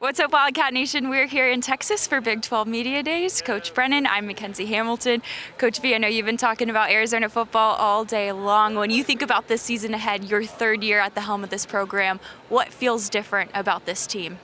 What's up, Wildcat Nation? We're here in Texas for Big 12 Media Days. Coach Brennan, I'm Mackenzie Hamilton. Coach V, I know you've been talking about Arizona football all day long. When you think about this season ahead, your third year at the helm of this program, what feels different about this team?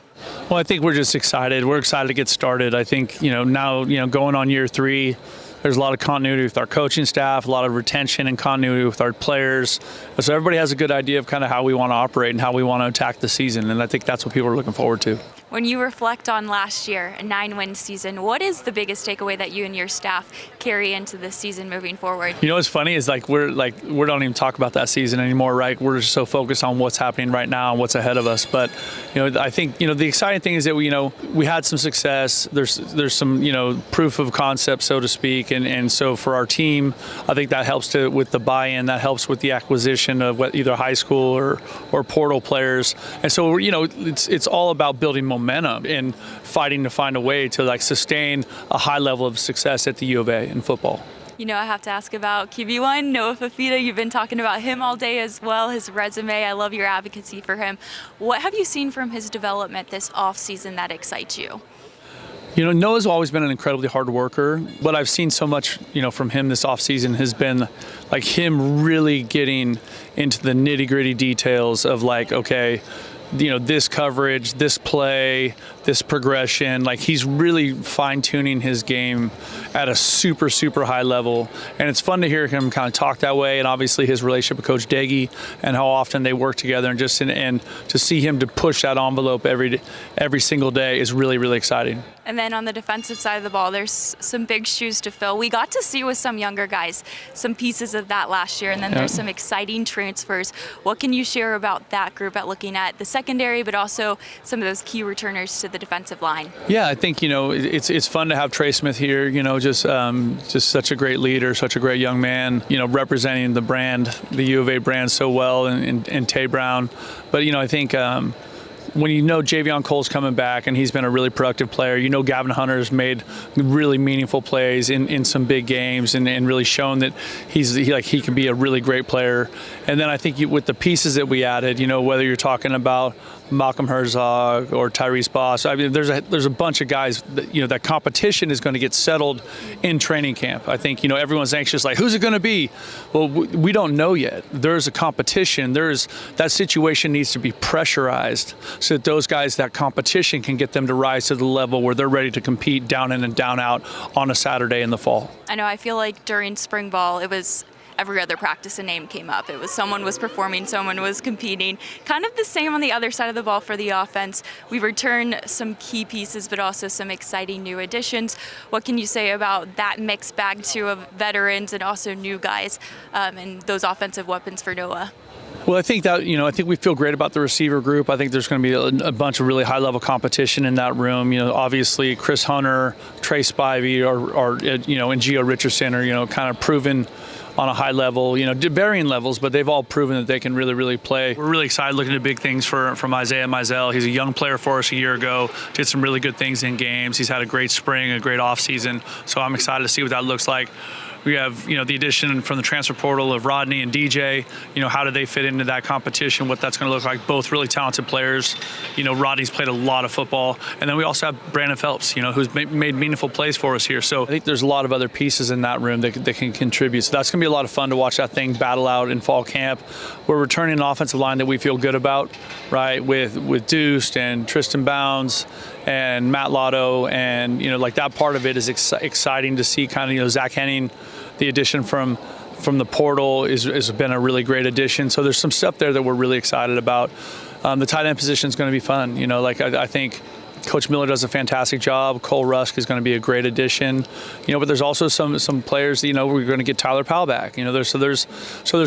Well, I think we're just excited. We're excited to get started. I think, now, going on year three, there's a lot of continuity with our coaching staff, a lot of retention and continuity with our players. So everybody has a good idea of kind of how we want to operate and how we want to attack the season. And I think that's what people are looking forward to. When you reflect on last year, a 9-win season, what is the biggest takeaway that you and your staff carry into this season moving forward? You know what's funny is we don't even talk about that season anymore, right? We're just so focused on what's happening right now and what's ahead of us. But I think the exciting thing is that we had some success. There's some proof of concept, so to speak, and so for our team, I think that helps with the buy-in. That helps with the acquisition of either high school or portal players. And so it's all about building momentum and fighting to find a way to sustain a high level of success at the U of A in football. I have to ask about QB1, Noah Fafita. You've been talking about him all day as well, his resume. I love your advocacy for him. What have you seen from his development this offseason that excites you? Noah's always been an incredibly hard worker. What I've seen so much, from him this offseason has been him really getting into the nitty-gritty details of this coverage, this play, this progression. He's really fine-tuning his game at a super, super high level. And it's fun to hear him kind of talk that way, and obviously his relationship with Coach Daggy and how often they work together, and to see him to push that envelope every single day is really, really exciting. And then on the defensive side of the ball, there's some big shoes to fill. We got to see with some younger guys some pieces of that last year, and then there's some exciting transfers. What can you share about that group at looking at the secondary, but also some of those key returners to the defensive line? Yeah, I think it's fun to have Trey Smith here. Just such a great leader, such a great young man. Representing the brand, the U of A brand so well, and Tay Brown. But I think. When Javion Cole's coming back and he's been a really productive player, Gavin Hunter's made really meaningful plays in some big games and really shown that he can be a really great player. And then I think with the pieces that we added, whether you're talking about Malcolm Herzog or Tyrese Boss, I mean, there's a bunch of guys that competition is going to get settled in training camp. I think everyone's anxious, who's it going to be? Well, we don't know yet. There's a competition. That situation needs to be pressurized, so that those guys, that competition can get them to rise to the level where they're ready to compete down in and down out on a Saturday in the fall. I know, I feel like during spring ball, it was every other practice a name came up. It was someone was performing, someone was competing. Kind of the same on the other side of the ball for the offense. We return some key pieces, but also some exciting new additions. What can you say about that mixed bag too of veterans and also new guys and those offensive weapons for Noah? Well, I think that, I think we feel great about the receiver group. I think there's going to be a bunch of really high-level competition in that room. Obviously Chris Hunter, Trey Spivey, and Gio Richardson are, kind of proven on a high level, varying levels, but they've all proven that they can really, really play. We're really excited looking at big things from Isaiah Mizell. He's a young player for us a year ago, did some really good things in games. He's had a great spring, a great offseason, so I'm excited to see what that looks like. We have, the addition from the transfer portal of Rodney and DJ. How do they fit into that competition, what that's going to look like. Both really talented players. Rodney's played a lot of football. And then we also have Brandon Phelps, who's made meaningful plays for us here. So I think there's a lot of other pieces in that room that can contribute. So that's going to be a lot of fun to watch that thing battle out in fall camp. We're returning an offensive line that we feel good about, right, with Deuce and Tristan Bounds and Matt Lotto. And, that part of it is exciting to see kind of, Zach Henning. The addition from the portal has been a really great addition. So there's some stuff there that we're really excited about. The tight end position is going to be fun. I think Coach Miller does a fantastic job. Cole Rusk is going to be a great addition. But there's also some players. We're going to get Tyler Powell back. So there's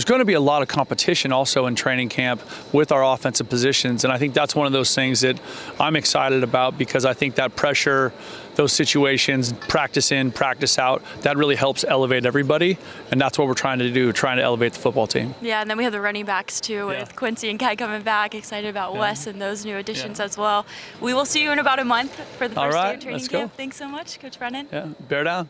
going to be a lot of competition also in training camp with our offensive positions, and I think that's one of those things that I'm excited about, because I think that pressure, those situations, practice in, practice out, that really helps elevate everybody, and that's what we're trying to do, trying to elevate the football team. Yeah, and then we have the running backs too, with Quincy and Kai coming back. Excited about Wes and those new additions as well. We will see you in about a month for the first day of training camp. Thanks so much, Coach Brennan. Yeah, bear down.